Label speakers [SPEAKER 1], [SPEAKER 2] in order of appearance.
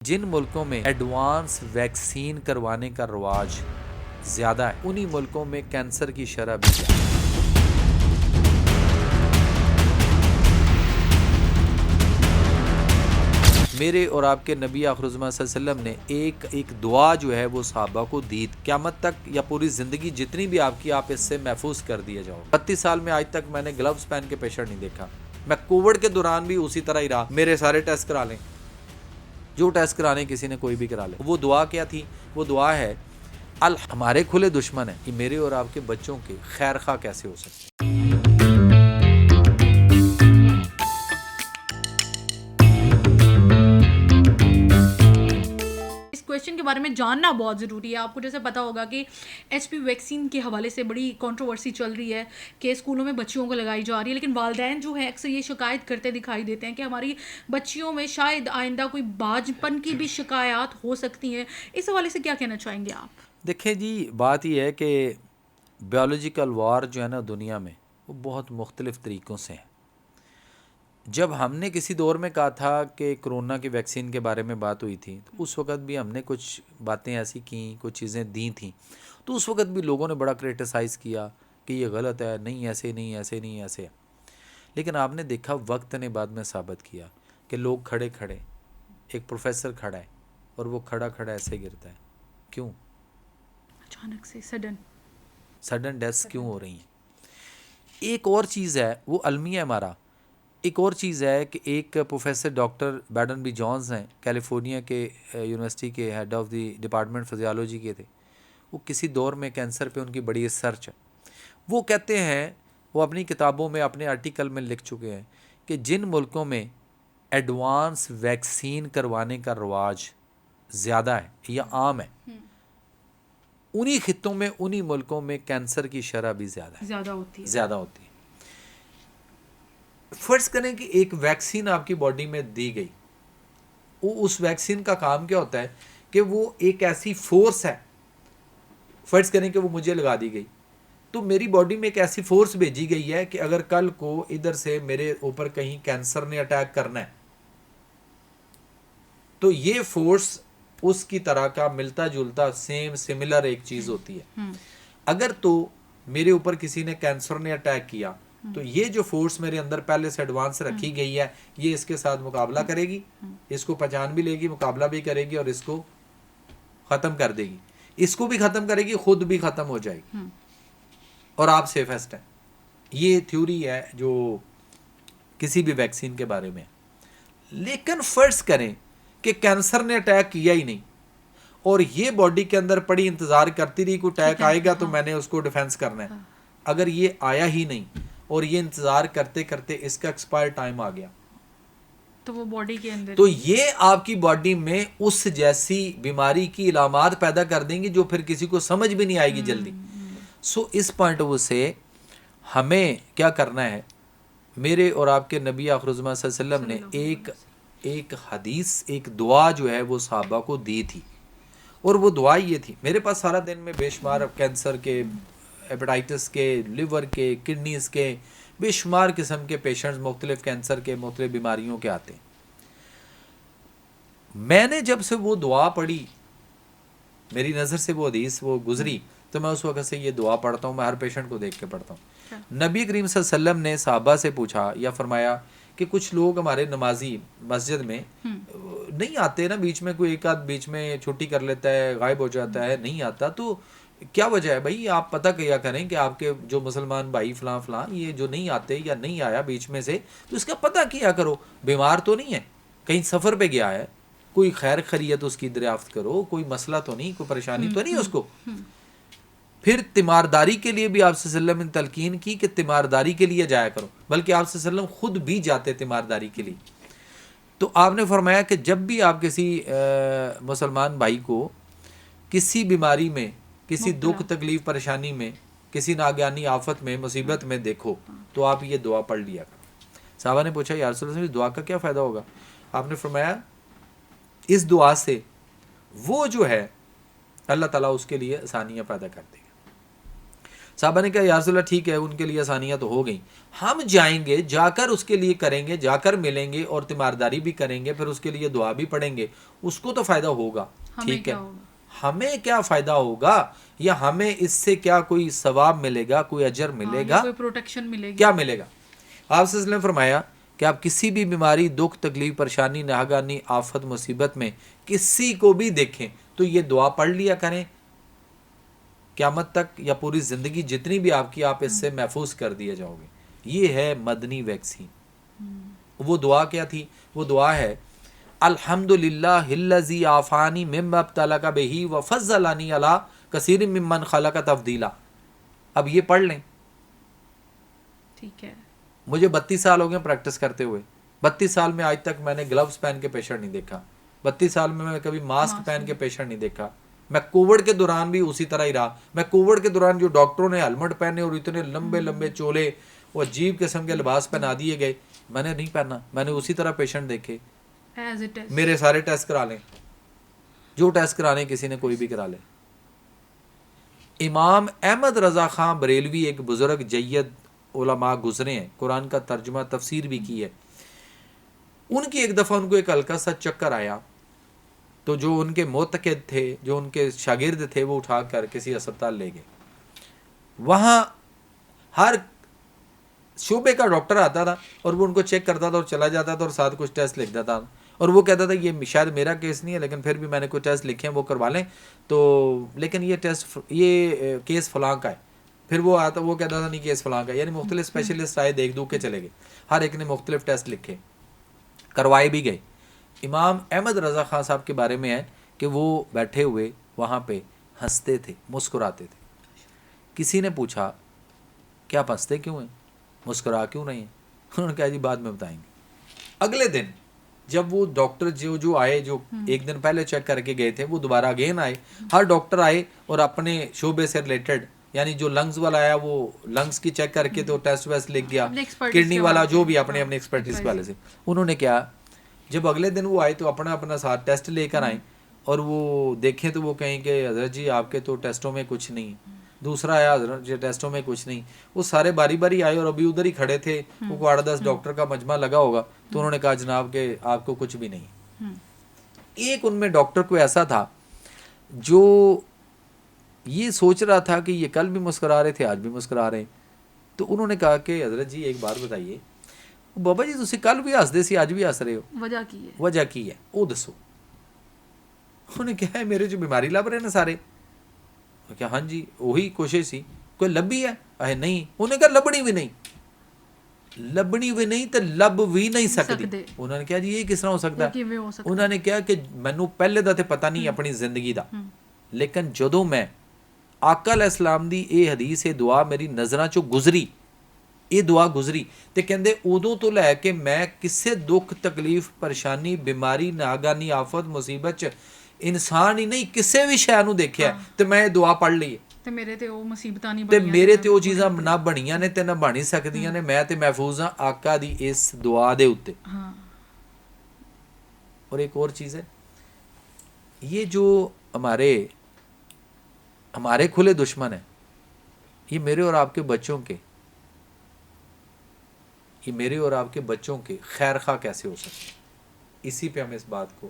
[SPEAKER 1] جن ملکوں میں ایڈوانس ویکسین کروانے کا رواج زیادہ ہے انہی ملکوں میں کینسر کی شرح بھی زیادہ ہے۔ میرے اور آپ کے نبی آخر الزمان صلی اللہ علیہ وسلم نے ایک دعا جو ہے وہ صحابہ کو دی، قیامت تک یا پوری زندگی جتنی بھی آپ کی، آپ اس سے محفوظ کر دیے جاؤ۔ 32 سال میں آج تک میں نے گلوز پہن کے پیشنٹ نہیں دیکھا۔ میں کووڈ کے دوران بھی اسی طرح ہی رہا، میرے سارے ٹیسٹ کرا لیں، جو ٹیسٹ کرانے کسی نے کوئی بھی کرا لے۔ وہ دعا کیا تھی؟ وہ دعا ہے ہمارے کھلے دشمن ہیں کہ میرے اور آپ کے بچوں کے خیر خواہ کیسے ہو سکتے۔
[SPEAKER 2] کویشچن کے بارے میں جاننا بہت ضروری ہے۔ آپ کو جیسے پتا ہوگا کہ ایچ پی ویکسین کے حوالے سے بڑی کنٹروورسی چل رہی ہے کہ اسکولوں میں بچیوں کو لگائی جا رہی ہے، لیکن والدین جو ہیں اکثر یہ شکایت کرتے دکھائی دیتے ہیں کہ ہماری بچیوں میں شاید آئندہ کوئی باجپن کی بھی شکایات ہو سکتی ہیں۔ اس حوالے سے کیا کہنا چاہیں گے آپ؟
[SPEAKER 1] دیکھیں جی، بات یہ ہے کہ بیولوجیکل وار جو ہے نا دنیا میں، وہ بہت مختلف طریقوں سے ہے۔ جب ہم نے کسی دور میں کہا تھا کہ کرونا کی ویکسین کے بارے میں بات ہوئی تھی، تو اس وقت بھی ہم نے کچھ باتیں ایسی کیں، کچھ چیزیں دی تھیں، تو اس وقت بھی لوگوں نے بڑا کرٹیسائز کیا کہ یہ غلط ہے، نہیں ایسے نہیں، ایسے نہیں، ایسے۔ لیکن آپ نے دیکھا وقت نے بعد میں ثابت کیا کہ لوگ کھڑے ایک پروفیسر کھڑا ہے اور وہ کھڑا ایسے گرتا ہے۔ کیوں؟
[SPEAKER 2] اچانک سے
[SPEAKER 1] سڈن ڈیتھس کیوں ہو رہی ہیں؟ ایک اور چیز ہے، وہ المیہ ہمارا۔ ایک اور چیز ہے کہ ایک professor doctor Baden B Jones ہیں، کیلیفورنیا کے یونیورسٹی کے head of the department physiology کے تھے۔ وہ کسی دور میں کینسر پہ ان کی بڑی ریسرچ ہے۔ وہ کہتے ہیں، وہ اپنی کتابوں میں اپنے آرٹیکل میں لکھ چکے ہیں کہ جن ملکوں میں ایڈوانس ویکسین کروانے کا رواج زیادہ ہے یا عام ہے، انہی خطوں میں، انہی ملکوں میں کینسر کی شرح بھی زیادہ ہوتی ہے۔ فرض کریں کہ ایک ویکسین آپ کی باڈی میں دی گئی، اس ویکسین کا کام کیا ہوتا ہے کہ وہ ایک ایسی فورس ہے، فرض کریں کہ وہ مجھے لگا دی گئی، تو میری باڈی میں ایک ایسی فورس بھیجی گئی ہے کہ اگر کل کو ادھر سے میرے اوپر کہیں کینسر نے اٹیک کرنا ہے تو یہ فورس اس کی طرح کا ملتا جلتا سملر ایک چیز ہوتی ہے۔ اگر تو میرے اوپر کسی نے کینسر نے اٹیک کیا تو یہ جو فورس میرے اندر پہلے سے ایڈوانس رکھی گئی ہے، یہ اس کے ساتھ مقابلہ کرے گی، اس کو پہچان بھی لے گی، مقابلہ بھی کرے گی اور اس کو ختم کر دے گی۔ اس کو بھی ختم کرے گی، خود بھی ختم ہو جائے گی، اور آپ سیفسٹ ہیں۔ یہ تھیوری ہے جو کسی بھی ویکسین کے بارے میں۔ لیکن فرض کریں کہ کینسر نے اٹیک کیا ہی نہیں اور یہ باڈی کے اندر پڑی انتظار کرتی رہی، کوئی اٹیک آئے گا تو میں نے اس کو ڈیفینس کرنا ہے۔ اگر یہ آیا ہی نہیں اور یہ انتظار کرتے کرتے اس کا ایکسپائر ٹائم آ گیا
[SPEAKER 2] تو وہ باڈی کے اندر،
[SPEAKER 1] تو یہ آپ کی باڈی میں اس جیسی بیماری کی علامات پیدا کر دیں گی جو پھر کسی کو سمجھ بھی نہیں آئے گی جلدی۔ سو اس پوائنٹ آف ویو سے ہمیں کیا کرنا ہے؟ میرے اور آپ کے نبی آخر الزمان صلی اللہ علیہ وسلم نے ایک حدیث، ایک دعا جو ہے وہ صحابہ کو دی تھی، اور وہ دعا یہ تھی۔ میرے پاس سارا دن میں بے شمار کینسر کے، ہیپاٹائٹس کے، لیور کے، کڈنیز کے، بے شمار قسم کے پیشنٹس، مختلف کینسر کے، مختلف بیماریوں کے آتے ہیں۔ میں نے جب سے وہ دعا پڑھی، میری نظر سے وہ حدیث وہ گزری، تو میں اس وقت سے یہ دعا پڑھتا ہوں، میں ہر پیشنٹ کو دیکھ کے پڑھتا ہوں۔ نبی کریم صلی اللہ علیہ وسلم نے صحابہ سے پوچھا یا فرمایا کہ کچھ لوگ ہمارے نمازی مسجد میں نہیں آتے نا، بیچ میں کوئی ایک آدھ بیچ میں چھٹی کر لیتا ہے، غائب ہو جاتا ہے، نہیں آتا، تو کیا وجہ ہے بھائی؟ آپ پتہ کیا کریں کہ آپ کے جو مسلمان بھائی فلاں فلاں یہ جو نہیں آتے یا نہیں آیا بیچ میں سے، تو اس کا پتہ کیا کرو، بیمار تو نہیں ہے، کہیں سفر پہ گیا ہے، کوئی خیر خیریت اس کی دریافت کرو، کوئی مسئلہ تو نہیں، کوئی پریشانی تو نہیں اس کو۔ پھر تیمارداری کے لیے بھی آپ صلی اللہ علیہ وسلم نے تلقین کی کہ تیمارداری کے لیے جایا کرو، بلکہ آپ صلی اللہ علیہ وسلم خود بھی جاتے تیمارداری کے لیے۔ تو آپ نے فرمایا کہ جب بھی آپ کسی مسلمان بھائی کو کسی بیماری میں، کسی دکھ تکلیف پریشانی میں، کسی ناگہانی آفت میں، مصیبت میں دیکھو تو آپ یہ دعا پڑھ لیا کرو۔ صحابہ نے پوچھا یا رسول اللہ اس دعا کا کیا فائدہ ہوگا؟ آپ نے فرمایا اس دعا سے وہ جو ہے اللہ تعالیٰ اس کے لیے آسانیاں پیدا کر دے گا۔ صحابہ نے کہا یا رسول اللہ ٹھیک ہے، ان کے لیے آسانیاں تو ہو گئیں، ہم جائیں گے، جا کر اس کے لیے کریں گے، جا کر ملیں گے اور تیمارداری بھی کریں گے، پھر اس کے لیے دعا بھی پڑھیں گے، اس کو تو فائدہ ہوگا، ٹھیک ہے، ہمیں کیا فائدہ ہوگا، یا ہمیں اس سے کیا کوئی ثواب ملے گا، کوئی اجر ملے گا،
[SPEAKER 2] کوئی پروٹیکشن ملے گی،
[SPEAKER 1] کیا ملے گا؟ آپ صلی اللہ علیہ وسلم نے فرمایا کہ آپ کسی بھی بیماری، دکھ، تکلیف، پریشانی، ناگہانی آفت، مصیبت میں کسی کو بھی دیکھیں تو یہ دعا پڑھ لیا کریں، قیامت تک یا پوری زندگی جتنی بھی آپ کی، آپ اس سے محفوظ کر دیے جاؤ گے۔ یہ ہے مدنی ویکسین۔ وہ دعا کیا تھی؟ وہ دعا ہے الحمدللہ الذی عافانی مما ابتلاک بہ وفضلنی علی کثیر ممن خلق تفضیلا۔ اب یہ پڑھ لیں۔
[SPEAKER 2] ٹھیک ہے،
[SPEAKER 1] مجھے 32 سال ہو گئے پریکٹس کرتے ہوئے، 32 سال میں آج تک میں نے گلوز پہن کے پیشنٹ نہیں دیکھا، 32 سال میں کبھی ماسک پہن کے پیشنٹ نہیں دیکھا۔ میں کووڈ کے دوران بھی اسی طرح ہی رہا۔ میں کووڈ کے دوران جو ڈاکٹروں نے ہیلمٹ پہنے اور اتنے لمبے لمبے چولے، وہ عجیب قسم کے لباس پہنا دیے گئے، میں نے نہیں پہنا، میں نے اسی طرح پیشنٹ دیکھے۔
[SPEAKER 2] ایز اٹ از،
[SPEAKER 1] میرے سارے ٹیسٹ کرا لیں، جو ٹیسٹ کرانے کسی نے کوئی بھی کرا لیں۔ امام احمد رضا خان بریلوی ایک بزرگ جید علماء گزرے ہیں، قرآن کا ترجمہ تفسیر بھی کی ہے۔ ان کی ایک دفعہ ان کو ایک ہلکا سا چکر آیا، تو جو ان کے معتقد تھے، جو ان کے شاگرد تھے، وہ اٹھا کر کسی اسپتال لے گئے۔ وہاں ہر شعبے کا ڈاکٹر آتا تھا اور وہ ان کو چیک کرتا تھا اور چلا جاتا تھا اور ساتھ کچھ ٹیسٹ لکھ دیتا تھا، اور وہ کہتا تھا یہ شاید میرا کیس نہیں ہے لیکن پھر بھی میں نے کچھ ٹیسٹ لکھے ہیں، وہ کروا لیں تو، لیکن یہ ٹیسٹ، یہ کیس فلاں کا ہے۔ پھر وہ آتا، وہ کہتا تھا نہیں کیس فلاں کا ہے، یعنی مختلف اسپیشلسٹ آئے، دیکھ دو کے چلے گئے، ہر ایک نے مختلف ٹیسٹ لکھے، کروائے بھی گئے۔ امام احمد رضا خان صاحب کے بارے میں ہے کہ وہ بیٹھے ہوئے وہاں پہ ہنستے تھے، مسکراتے تھے۔ کسی نے پوچھا کہ آپ ہنستے کیوں ہیں، مسکرا کیوں نہیں ہیں؟ انہوں نے کہا جی بعد میں بتائیں گے۔ اگلے دن جب وہ ڈاکٹر جو آئے، جو ایک دن پہلے چیک کر کے گئے تھے، وہ دوبارہ اگین آئے، ہر ڈاکٹر آئے اور اپنے شعبے سے ریلیٹڈ، یعنی جو لنگز والا آیا وہ لنگز کی چیک کر کے تو ٹیسٹ ویسٹ لکھ دیا، کڈنی والا جو بھی اپنے اپنے ایکسپرٹیز والے سے۔ انہوں نے کیا، جب اگلے دن وہ آئے تو اپنا اپنا ساتھ ٹیسٹ لے کر آئیں، اور وہ دیکھیں تو وہ کہیں کہ حضرت جی آپ کے تو ٹیسٹوں میں کچھ نہیں۔ دوسرا آیا، حضرت جی ٹیسٹوں میں کچھ نہیں۔ وہ سارے باری باری آئے اور ابھی ادھر ہی کھڑے تھے، وہ 8-10 ڈاکٹر کا مجمع لگا ہوگا، تو انہوں نے کہا جناب کہ آپ کو کچھ بھی نہیں۔ ایک ان میں ڈاکٹر کو ایسا تھا جو یہ سوچ رہا تھا کہ یہ کل بھی مسکرا رہے تھے، آج بھی مسکرا رہے ہیں، تو انہوں نے کہا کہ حضرت جی ایک بات بتائیے، بابا جی تسی کل بھی ہسدے سی، اج بھی ہس رہے ہو، وجہ کی ہے وہ دسو۔ انہوں نے کہا میرے جو بیماری لب رہے ہیں سارے، کیا ہاں جی وہی کوشش سی، کوئی لبھی ہے؟ اے نہیں۔ انہوں نے کہا لبنی بھی نہیں، لبنی بھی نہیں تو لب بھی نہیں سکتی۔ انہوں نے کہا جی یہ کس طرح ہو سکتا ہے؟ انہوں نے کہا کہ مینوں پہلے دا تے پتہ نہیں اپنی زندگی دا، لیکن جدوں میں آقا علیہ السلام دی اے حدیث، اے دعا میری نظراں چوں گزری، یہ دعا گزری، تے کہندے ادوں تو لے کے میں کسے دکھ، تکلیف، پریشانی، بیماری، ناگہانی آفت، مصیبت چ انسان ہی نہیں کسے بھی شے نوں دیکھیا تے میں دعا پڑھ لی
[SPEAKER 2] تے میرے تے او مصیبتاں نہیں
[SPEAKER 1] تے
[SPEAKER 2] بنیاں،
[SPEAKER 1] میرے تے او چیزاں نہ بنیاں نے تے نہ بن ہی سکدیاں نے، میں تے محفوظ ہاں آقا دی اس دعا دے اوتے۔ اور ایک اور چیز ہے، یہ جو ہمارے کھلے دشمن ہیں، یہ میرے اور آپ کے بچوں کے، یہ میرے اور آپ کے بچوں کے خیر خواہ کیسے ہو سکتے ہیں؟ اسی پہ ہم اس بات کو